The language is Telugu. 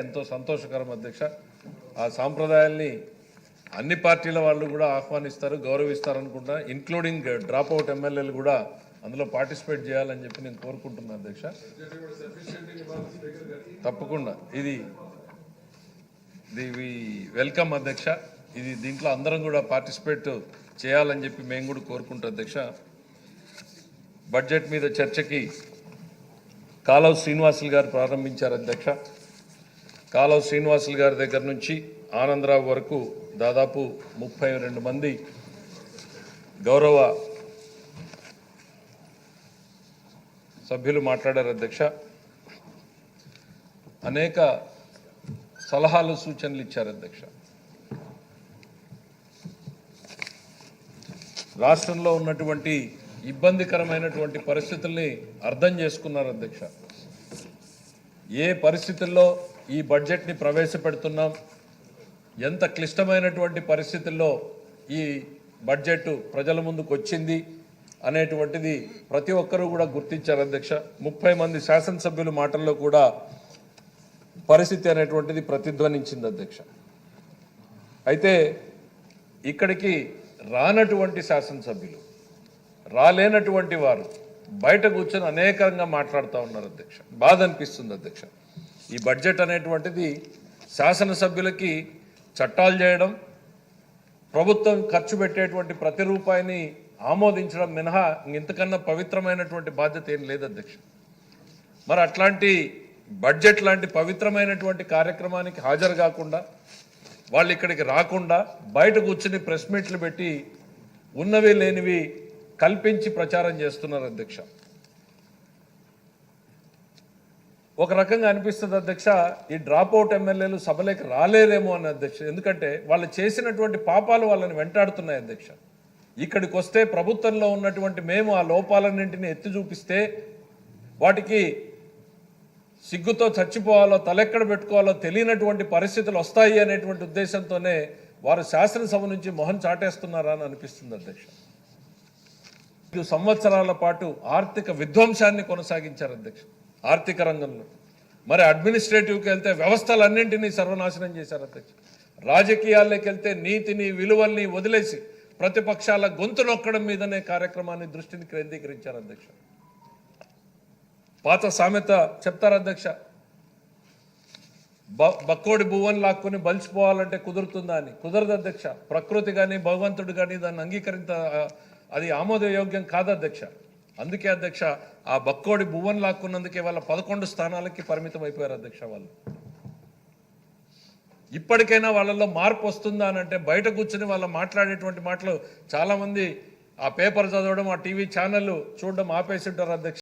ఎంతో సంతోషకరం అధ్యక్ష. ఆ సాంప్రదాయాల్ని అన్ని పార్టీల వాళ్ళు కూడా ఆహ్వానిస్తారు, గౌరవిస్తారు అనుకుంటా. ఇంక్లూడింగ్ డ్రాప్ అవుట్ ఎమ్మెల్యేలు కూడా అందులో పార్టిసిపేట్ చేయాలని చెప్పి నేను కోరుకుంటున్నాను అధ్యక్ష. తప్పకుండా ఇది వెల్కమ్ అధ్యక్ష. ఇది దీంట్లో అందరం కూడా పార్టిసిపేట్ చేయాలని చెప్పి మేము కూడా కోరుకుంటాం అధ్యక్ష. బడ్జెట్ మీద చర్చకి కాలవ శ్రీనివాసులు గారు ప్రారంభించారు అధ్యక్ష. కాలవ శ్రీనివాసులు గారి దగ్గర నుంచి ఆనందరావు వరకు దాదాపు 32 మంది గౌరవ సభ్యులు మాట్లాడారు అధ్యక్ష. అనేక సలహాలు సూచనలు ఇచ్చారు అధ్యక్ష. రాష్ట్రంలో ఉన్నటువంటి ఇబ్బందికరమైనటువంటి పరిస్థితుల్ని అర్థం చేసుకున్నారు అధ్యక్ష. ఏ పరిస్థితుల్లో ఈ బడ్జెట్ని ప్రవేశపెడుతున్నాం, ఎంత క్లిష్టమైనటువంటి పరిస్థితుల్లో ఈ బడ్జెట్ ప్రజల ముందుకు వచ్చింది అనేటువంటిది ప్రతి ఒక్కరూ కూడా గుర్తించారు అధ్యక్ష. 30 మంది శాసనసభ్యుల మాటల్లో కూడా పరిస్థితి అనేటువంటిది ప్రతిధ్వనించింది అధ్యక్ష. అయితే ఇక్కడికి రానటువంటి శాసనసభ్యులు, రాలేనటువంటి వారు బయట కూర్చొని అనేకంగా మాట్లాడుతూ ఉన్నారు అధ్యక్ష. బాధ అనిపిస్తుంది అధ్యక్ష. ఈ బడ్జెట్ అనేటువంటిది శాసనసభ్యులకి చట్టాలు చేయడం, ప్రభుత్వం ఖర్చు పెట్టేటువంటి ప్రతి రూపాయిని ఆమోదించడం మినహా ఇంతకన్నా పవిత్రమైనటువంటి బాధ్యత ఏం లేదు అధ్యక్ష. మరి అట్లాంటి బడ్జెట్ లాంటి పవిత్రమైనటువంటి కార్యక్రమానికి హాజరు కాకుండా, వాళ్ళు ఇక్కడికి రాకుండా బయట కూర్చుని ప్రెస్ మీట్లు పెట్టి ఉన్నవి లేనివి కల్పించి ప్రచారం చేస్తున్నారు అధ్యక్ష. ఒక రకంగా అనిపిస్తుంది అధ్యక్ష, ఈ డ్రాప్ అవుట్ ఎమ్మెల్యేలు సభలోకి రాలేరేమో అని అధ్యక్ష. ఎందుకంటే వాళ్ళు చేసినటువంటి పాపాలు వాళ్ళని వెంటాడుతున్నాయి అధ్యక్ష. ఇక్కడికి వస్తే ప్రభుత్వంలో ఉన్నటువంటి మేము ఆ లోపాలన్నింటినీ ఎత్తి చూపిస్తే వాటికి సిగ్గుతో చచ్చిపోవాలో తలెక్కడ పెట్టుకోవాలో తెలియనటువంటి పరిస్థితులు వస్తాయి అనేటువంటి ఉద్దేశంతోనే వారు శాసనసభ నుంచి మొహం చాటేస్తున్నారా అని అనిపిస్తుంది అధ్యక్ష. 5 సంవత్సరాల పాటు ఆర్థిక విధ్వంసాన్ని కొనసాగించారు అధ్యక్ష. ఆర్థిక రంగంలో మరి అడ్మినిస్ట్రేటివ్కి వెళ్తే వ్యవస్థలన్నింటినీ సర్వనాశనం చేశారు అధ్యక్ష. రాజకీయాల్లోకి వెళ్తే నీతిని విలువల్ని వదిలేసి ప్రతిపక్షాల గొంతు నొక్కడం మీదనే కార్యక్రమాన్ని దృష్టిని కేంద్రీకరించారు అధ్యక్ష. పాత సామెత చెప్తారు అధ్యక్ష, బక్కోడి భువన్ లాక్కుని బలిసిపోవాలంటే కుదురుతుందా అని. కుదరదు అధ్యక్ష. ప్రకృతి కానీ భగవంతుడు కానీ దాన్ని అది ఆమోదయోగ్యం కాదు అధ్యక్ష. అందుకే అధ్యక్ష ఆ బక్కోడి భువన్ లాక్కున్నందుకే వాళ్ళ 11 స్థానాలకి పరిమితం అయిపోయారు అధ్యక్ష. వాళ్ళు ఇప్పటికైనా వాళ్ళలో మార్పు వస్తుందా అని అంటే బయట కూర్చొని వాళ్ళు మాట్లాడేటువంటి మాటలు చాలామంది ఆ పేపర్ చదవడం, ఆ టీవీ ఛానళ్ళు చూడడం ఆపేసి ఉంటారు అధ్యక్ష.